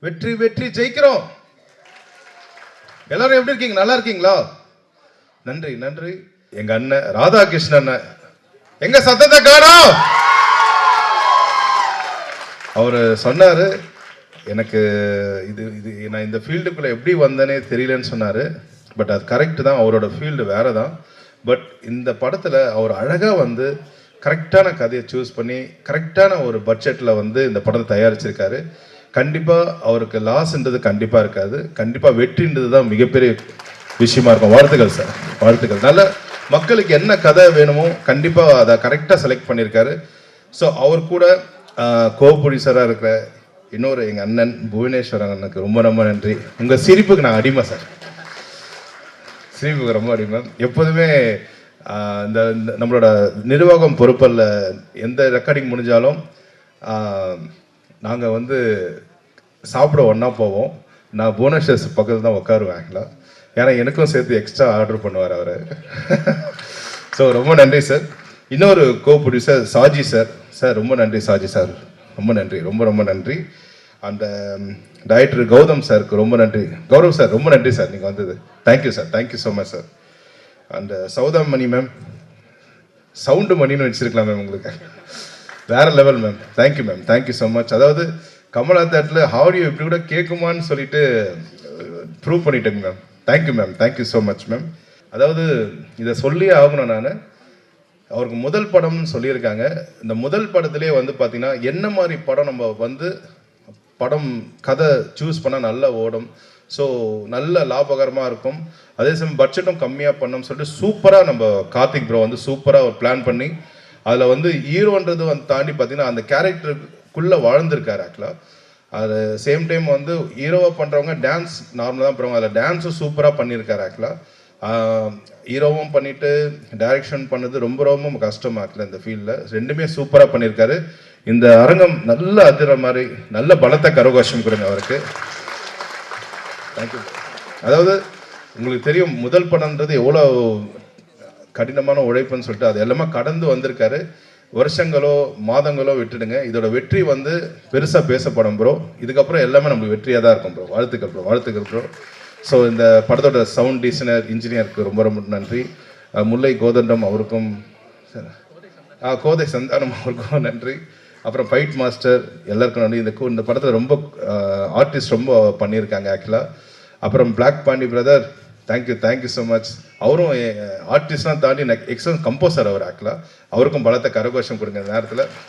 வெற்றி வெற்றி ஜெயிக்கிறோம். எல்லாரும் எப்படி இருக்கீங்க? நல்லா இருக்கீங்களா? நன்றி நன்றி. எங்க அண்ணன் ராதாகிருஷ்ணன் எங்க சத்தத்தை காணோம். அவரு சொன்னாரு எனக்கு இது இது நான் இந்த ஃபீல்டுக்குள்ள எப்படி வந்தேனே தெரியலன்னு சொன்னாரு. பட் அது கரெக்ட் தான், அவரோட ஃபீல்டு வேற தான். பட் இந்த படத்துல அவர் அழகா வந்து கரெக்டான கதையை சூஸ் பண்ணி கரெக்டான ஒரு பட்ஜெட்டில் வந்து இந்த படத்தை தயாரிச்சிருக்காரு. கண்டிப்பாக அவருக்கு லாஸ்ன்றது கண்டிப்பாக இருக்காது, கண்டிப்பாக வெற்றின்றது தான் மிகப்பெரிய விஷயமா இருக்கும். வாழ்த்துக்கள் சார், வாழ்த்துக்கள். நல்ல மக்களுக்கு என்ன கதை வேணுமோ கண்டிப்பாக அதை கரெக்டாக செலக்ட் பண்ணியிருக்காரு. ஸோ அவர் கூட கோ ப்ரொடியூசராக இருக்கிற இன்னொரு எங்கள் அண்ணன் புவனேஸ்வரன் அண்ணனுக்கு ரொம்ப ரொம்ப நன்றி. உங்கள் சிரிப்புக்கு நான் அடிமை சார், சிரிப்புக்கு ரொம்ப அடிமை. எப்போதுமே இந்த நம்மளோட நிர்வாகம் பொறுப்பல்ல, எந்த ரெக்கார்டிங் முடிஞ்சாலும் நாங்கள் வந்து சாப்பிட ஒன்றா போவோம். நான் புவனேஸ்வர் பக்கத்தில் தான் உட்காருவேன் ஆக்சுவலாக, ஏன்னா எனக்கும் சேர்த்து எக்ஸ்ட்ரா ஆர்டர் பண்ணுவார் அவர். ஸோ ரொம்ப நன்றி சார். இன்னொரு கோ ப்ரொடியூசர் சாஜி சார். சார் ரொம்ப நன்றி சாஜி சார், ரொம்ப நன்றி, ரொம்ப ரொம்ப நன்றி. அந்த டைரக்டர் கௌதம் சாருக்கு ரொம்ப நன்றி. கௌரவ் சார் ரொம்ப நன்றி சார், நீங்கள் வந்தது. Thank you sir, thank you so much sir. And சௌதாம் மணி மேம், சவுண்டு மணின்னு வச்சிருக்கலாம் மேம், உங்களுக்கு வேற level ma'am. Thank you ma'am, thank you so much. அதாவது கமலா தேட்டரில் ஆடியோ இப்படி கூட கேட்குமான்னு சொல்லிட்டு ப்ரூவ் பண்ணிட்டேங்க ma'am. Thank you ma'am, thank you so much ma'am. அதாவது இதை சொல்லியே ஆகணும், நான் அவருக்கு முதல் படம்னு சொல்லியிருக்காங்க. இந்த முதல் படத்திலே வந்து பார்த்தீங்கன்னா என்ன மாதிரி படம் நம்ம வந்து படம் கதை சூஸ் பண்ணால் நல்லா ஓடும், ஸோ நல்ல லாபகரமாக இருக்கும், அதே சமயம் பட்ஜெட்டும் கம்மியாக பண்ணோம்னு சொல்லிட்டு சூப்பராக நம்ம கார்த்திக் ப்ரோ வந்து சூப்பராக ஒரு பிளான் பண்ணி அதில் வந்து ஹீரோன்றது வந்து தாண்டி பார்த்தீங்கன்னா அந்த கேரக்டருக்குள்ளே வாழ்ந்திருக்காரு ஆக்சுவலாக. அது சேம் டைம் வந்து ஹீரோவாக பண்ணுறவங்க டான்ஸ் நார்மலாக தான் பண்ணுவாங்க, அதில் டான்ஸும் சூப்பராக பண்ணியிருக்காரு ஆக்சுவலாக. ஹீரோவும் பண்ணிவிட்டு டைரக்ஷன் பண்ணது ரொம்ப ரொம்ப கஷ்டமாக இருக்குல்ல இந்த ஃபீல்டில். ரெண்டுமே சூப்பராக பண்ணியிருக்காரு. இந்த அரங்கம் நல்ல அதிர மாதிரி நல்ல பலத்த கரகோஷம் கொடுங்க அவருக்கு. தேங்க்யூ. அதாவது உங்களுக்கு தெரியும் முதல் படம்ன்றது எவ்வளோ கடினமான உழைப்புன்னு சொல்லிட்டு அது எல்லாமே கடந்து வந்திருக்காரு. வருஷங்களோ மாதங்களோ விட்டுடுங்க, இதோட வெற்றி வந்து பெருசாக பேசப்படும் ப்ரோ. இதுக்கப்புறம் எல்லாமே நம்மளுக்கு வெற்றியாக தான் இருக்கும் ப்ரோ. வாழ்த்துக்கள் ப்ரோ, வாழ்த்துக்கள் ப்ரோ. ஸோ இந்த படத்தோட சவுண்ட் டிசைனர் இன்ஜினியருக்கு ரொம்ப ரொம்ப நன்றி. முல்லை கோதண்டம் அவருக்கும், கோதை சந்தானம் அவருக்கும் நன்றி. அப்புறம் ஃபைட் மாஸ்டர் எல்லாருக்கும் நன்றி. இந்த படத்தில் ரொம்ப ஆர்டிஸ்ட் ரொம்ப பண்ணியிருக்காங்க ஆக்சுவலாக. அப்புறம் black Pandi brother, thank you, thank you so much. அவரும் ஆர்டிஸ்ட்லாம் தாண்டி எக்ஸலன்ட் கம்போசர் அவர் ஆக்சுவலாக. அவருக்கும் பலத்த கரகோஷம் கொடுங்க இந்த நேரத்தில்.